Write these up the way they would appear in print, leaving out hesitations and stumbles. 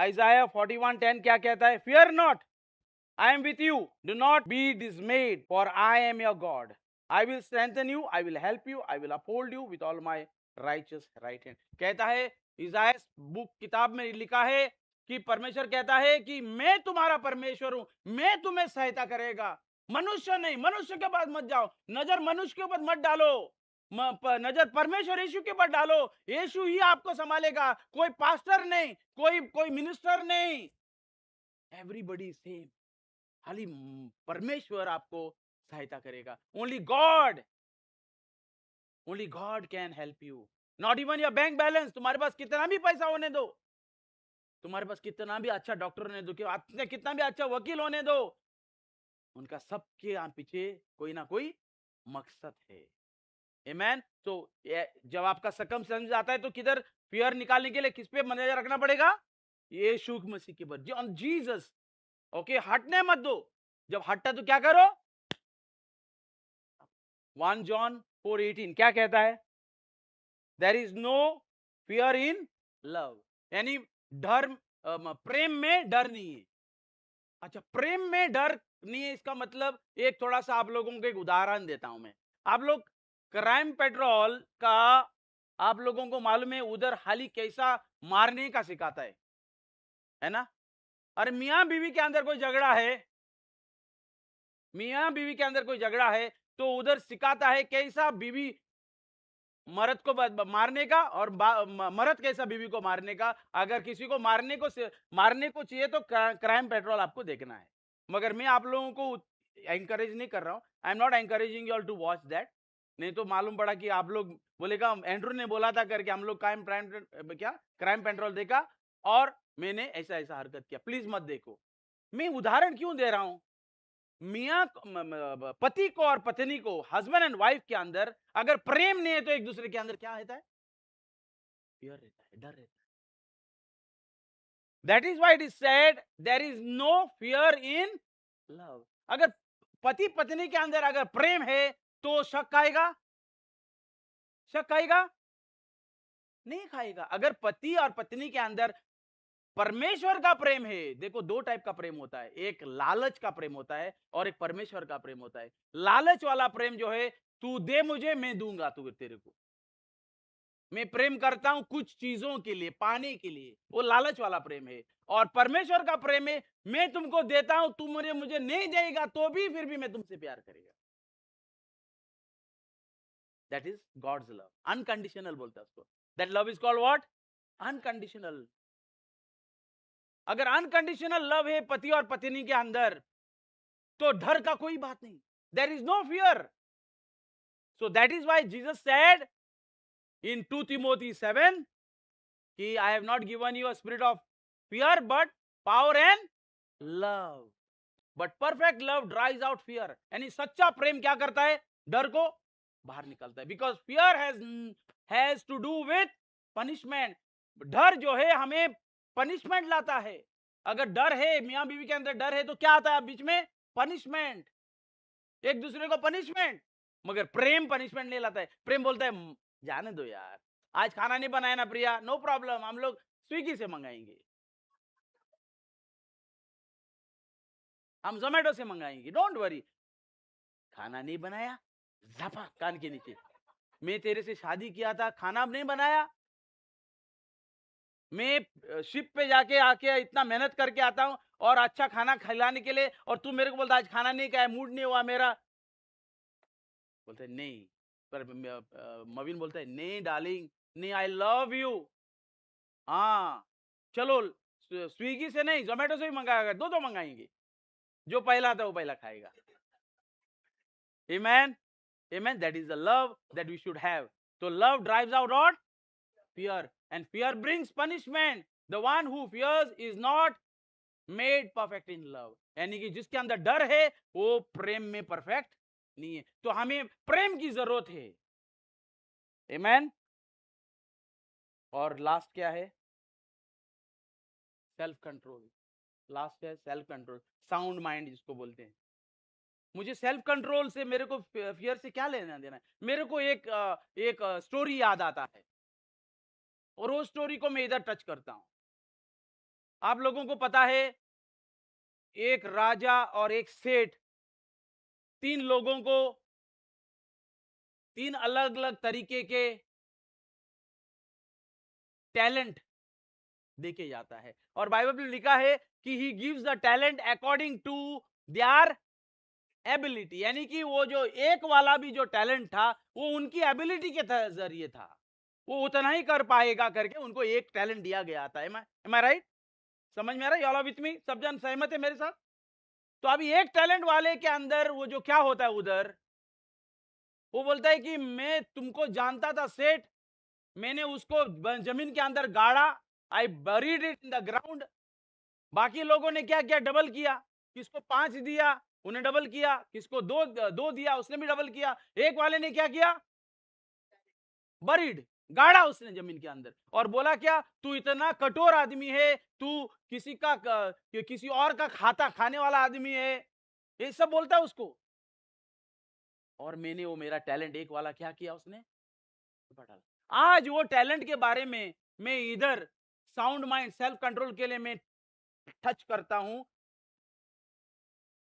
आइजाया 41:10 क्या कहता है? Fear not, I am with you. Do not be dismayed, for I am your God. I will strengthen you, I will help you, I will uphold you with all my righteous right hand. कहता है, इसायास book किताब में लिखा है कि परमेश्वर कहता है कि मैं तुम्हारा परमेश्वर हूं, मैं तुम्हें सहायता करेगा, मनुष्य नहीं। मनुष्य के पास मत जाओ, नजर मनुष्य के ऊपर मत डालो, नजर परमेश्वर यीशु के ऊपर डालो। यीशु ही आपको संभालेगा, कोई पास्टर नहीं, कोई मिनिस्टर नहीं। एवरीबडी सेम, खाली परमेश्वर आपको सहायता करेगा। Only God can help you, not even your bank balance. तुम्हारे पास कितना भी पैसा होने दो, तुम्हारे पास कितना भी अच्छा डॉक्टर होने दो, कितना भी अच्छा वकील होने दो, उनका सबके पीछे कोई ना कोई मकसद है। आमेन। तो जब आपका सकमस्टेंस आता है तो किधर फियर निकालने के लिए किस पे नजर रखना पड़ेगा? यीशु मसीह के ऊपर, जीसस। ओके, हटने मत दो। जब हटता तो क्या करो? 1 जॉन 4:18 क्या कहता है? There is no fear in love, यानी डर, प्रेम में डर नहीं है। अच्छा, प्रेम में डर नहीं है, इसका मतलब एक थोड़ा सा आप लोगों को एक उदाहरण देता हूं मैं। आप लोग क्राइम पेट्रोल का, आप लोगों को मालूम है उधर हाली कैसा मारने का सिखाता है ना? अरे मियां बीवी के अंदर कोई झगड़ा है, मियां बीवी के अंदर कोई झगड़ा है तो उधर सिखाता है कैसा बीवी मर्द को मारने का, और मर्द कैसा बीवी को मारने का। अगर किसी को मारने को चाहिए तो क्राइम पेट्रोल आपको देखना है। मगर मैं आप लोगों को एंकरेज नहीं कर रहा हूं, I am not encouraging you all to watch that. नहीं तो मालूम पड़ा कि आप लोग बोलेगा एंड्रू ने बोला था करके, हम लोग क्राइम पेट्रोल देखा और मैंने ऐसा ऐसा हरकत किया। प्लीज मत देखो। मैं उदाहरण क्यों दे रहा हूं? मियाँ पति को और पत्नी को, हस्बैंड एंड वाइफ के अंदर अगर प्रेम नहीं है तो एक दूसरे के अंदर क्या रहता है? फियर रहता है, डर रहता है। That is why it is said there is no fear in love. अगर पति पत्नी के अंदर अगर प्रेम है तो शक आएगा? शक आएगा? नहीं खाएगा। अगर पति और पत्नी के अंदर परमेश्वर का प्रेम है, देखो दो टाइप का प्रेम होता है, एक लालच का प्रेम होता है और एक परमेश्वर का प्रेम होता है। लालच वाला प्रेम जो है, तू दे मुझे मैं दूंगा तू तेरे को, मैं प्रेम करता हूं कुछ चीजों के लिए, पाने के लिए, वो लालच वाला प्रेम है। और परमेश्वर का प्रेम है, मैं तुमको देता हूं, तुम मुझे नहीं देगा तो भी फिर भी मैं तुमसे प्यार करेगा। That is God's love, unconditional बोलता है उसको। That love is called what? Unconditional. अगर अनकंडीशनल लव है पति और पत्नी के अंदर तो डर का कोई बात नहीं, there is no fear. So that is why Jesus said in 2 Timothy 7 कि I have not given you a spirit of fear but power and love, but perfect love drives out fear. यानी सच्चा प्रेम क्या करता है? डर को बाहर निकालता है। Because fear has to do with punishment. डर जो है हमें पनिशमेंट लाता है। अगर डर है, मियां बीवी के अंदर डर है तो क्या आता है बीच में? पनिशमेंट, एक दूसरे को पनिशमेंट। मगर प्रेम पनिशमेंट नहीं लाता है। प्रेम बोलता है जाने दो यार, आज खाना नहीं बनाया ना प्रिया, नो प्रॉब्लम, हम लोग स्विगी से मंगाएंगे, हम जोमेटो से मंगाएंगे, डोंट वरी। खाना नहीं बनाया, झपा कान के नीचे, मैं तेरे से शादी किया था, खाना नहीं बनाया। मैं शिप पे जाके आके इतना मेहनत करके आता हूं और अच्छा खाना खिलाने के लिए, और तू मेरे को बोलता आज खाना नहीं खाया, मूड नहीं हुआ मेरा। बोलते नहीं, पर मवीन बोलता है नहीं डार्लिंग, नहीं, आई लव यू। हाँ, चलो स्विगी से नहीं जोमेटो से भी मंगाएगा, दो तो मंगाएंगे, जो पहला था वो पहला खाएगा। Amen. Amen. That is the love that we should have. So love drives out what? Fear. And fear brings punishment. The one who fears is not made perfect in love. यानी कि जिसके अंदर डर है वो प्रेम में परफेक्ट नहीं है। तो हमें प्रेम की जरूरत है। Amen. और लास्ट क्या है? Self control. लास्ट है सेल्फ कंट्रोल, साउंड माइंड जिसको बोलते हैं। मुझे सेल्फ कंट्रोल से, मेरे को फियर से क्या लेना देना है? मेरे को एक स्टोरी याद आता है और वो स्टोरी को मैं इधर टच करता हूं। आप लोगों को पता है एक राजा और एक सेठ, तीन लोगों को तीन अलग अलग तरीके के टैलेंट देके जाता है, और बाइबल में लिखा है कि he gives the talent according to their ability, यानी कि वो जो एक वाला भी जो टैलेंट था वो उनकी एबिलिटी के जरिए था, वो उतना ही कर पाएगा करके उनको एक टैलेंट दिया गया था। एम आई राइट? समझ में आ रहा है? ऑल विथ मी, सब जन सहमत है मेरे साथ? तो अभी एक टैलेंट वाले के अंदर वो जो क्या होता है उधर, वो बोलता है कि मैं तुमको जानता था सेठ, मैंने उसको जमीन के अंदर गाड़ा, I buried it in the ground. बाकी लोगों ने क्या किया? डबल किया। किसको 5 दिया, उन्हें डबल किया। किसको 2 दिया, उसने भी डबल किया। एक वाले ने क्या किया? बरीड, गाड़ा उसने जमीन के अंदर, और बोला क्या? तू इतना कठोर आदमी है, तू किसी और का खाने वाला आदमी है, ये सब बोलता है उसको। और मैंने वो मेरा टैलेंट एक वाला क्या किया उसने? आज वो टैलेंट के बारे में मैं इधर साउंड माइंड सेल्फ कंट्रोल के लिए मैं टच करता हूं।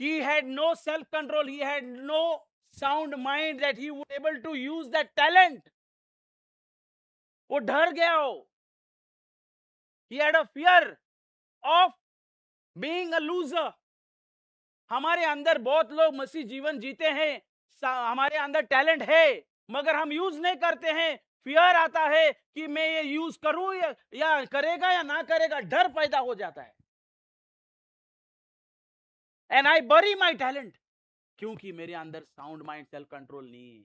He had no self control, he had no sound mind that he would able to use that talent. वो डर गया हो। He had a fear of being a loser. हमारे अंदर बहुत लोग मसीह जीवन जीते हैं, हमारे अंदर टैलेंट है मगर हम यूज नहीं करते हैं। फियर आता है कि मैं ये यूज करूं या करेगा या ना करेगा, डर पैदा हो जाता है। एंड आई बरी माई टैलेंट, क्योंकि मेरे अंदर साउंड माइंड सेल्फ कंट्रोल नहीं है।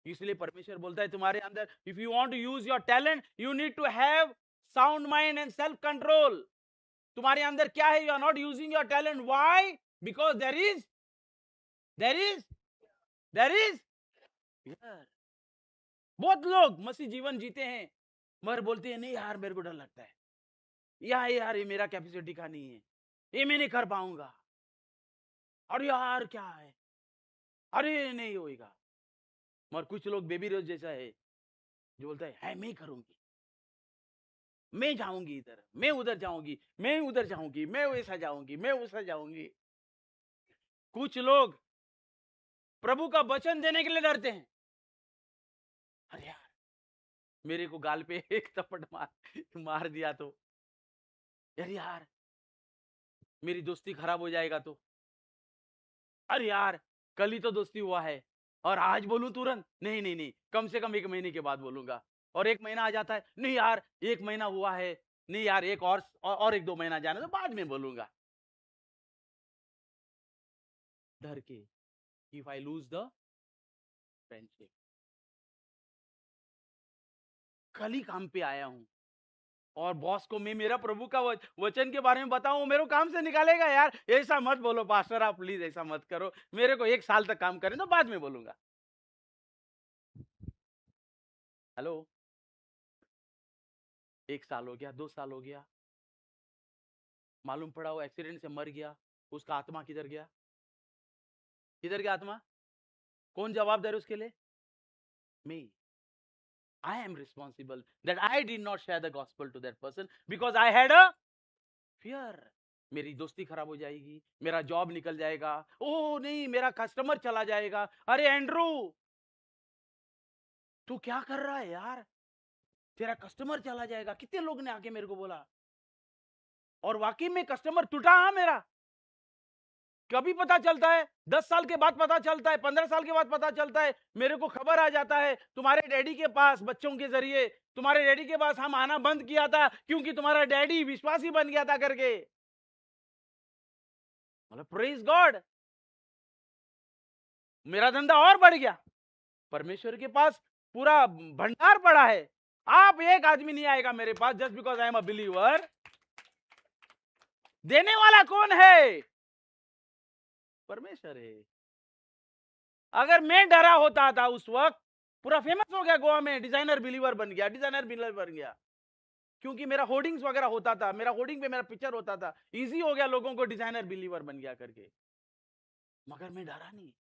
इसलिए परमेश्वर बोलता है तुम्हारे अंदर, if you want to use your talent you need to have sound mind and self control. तुम्हारे अंदर क्या है? You are not using your talent. Why? Because there is fear. बहुत लोग मसीह जीवन जीते हैं मगर बोलते हैं नहीं यार मेरे को डर लगता है, यार ये मेरा कैपेसिटी का नहीं है, ये मैं नहीं कर पाऊंगा, अरे यार क्या है, अरे नहीं होएगा। मगर कुछ लोग बेबी रोज जैसा है जो बोलता है मैं करूंगी, मैं जाऊंगी इधर, मैं उधर जाऊंगी, मैं उधर जाऊंगी, मैं वैसा जाऊंगी, मैं वैसा जाऊंगी। कुछ लोग प्रभु का वचन देने के लिए डरते हैं। अरे यार मेरे को गाल पे एक थप्पड़ मार दिया तो, अरे यार मेरी दोस्ती खराब हो जाएगा तो, अरे यार कल ही तो दोस्ती हुआ है और आज बोलूं तुरंत, नहीं नहीं नहीं, कम से कम 1 महीने के बाद बोलूंगा। और 1 महीना आ जाता है, नहीं यार 1 महीना हुआ है, नहीं यार एक और 1-2 महीना जाने तो बाद में बोलूंगा। डर के, if I lose the friendship. कल ही काम पे आया हूं और बॉस को मैं मेरा प्रभु का वचन के बारे में बताऊं, मेरे को काम से निकालेगा। यार ऐसा मत बोलो पास्टर, आप प्लीज ऐसा मत करो, मेरे को 1 साल तक काम करें तो बाद में बोलूंगा। हेलो, 1 साल हो गया, 2 साल हो गया, मालूम पड़ा वो एक्सीडेंट से मर गया, उसका आत्मा किधर गया? किधर गया आत्मा? कौन जवाबदार है उसके लिए? मैं। I am responsible that I did not share the gospel to that person because I had a fear. मेरी दोस्ती खराब हो जाएगी, मेरा जॉब निकल जाएगा, ओ नहीं मेरा कस्टमर चला जाएगा। अरे एंड्रू तू क्या कर रहा है यार, तेरा कस्टमर चला जाएगा। कितने लोग ने आके मेरे को बोला और वाकई में कस्टमर टूटा। हाँ मेरा कभी पता चलता है 10 साल के बाद पता चलता है, 15 साल के बाद पता चलता है, मेरे को खबर आ जाता है तुम्हारे डैडी के पास बच्चों के जरिए, तुम्हारे डैडी के पास हम आना बंद किया था क्योंकि तुम्हारा डैडी विश्वासी बन गया था करके। मतलब प्रेज गॉड, मेरा धंधा और बढ़ गया, परमेश्वर के पास पूरा भंडार पड़ा है। आप एक आदमी नहीं आएगा मेरे पास just because I am a believer. देने वाला कौन है? परमेश्वर है। अगर मैं डरा होता था उस वक्त, पूरा फेमस हो गया गोवा में, डिजाइनर बिलीवर बन गया, डिजाइनर बिलीवर बन गया, क्योंकि मेरा होर्डिंग्स वगैरह होता था, मेरा होर्डिंग पे मेरा पिक्चर होता था, इजी हो गया लोगों को डिजाइनर बिलीवर बन गया करके। मगर मैं डरा नहीं,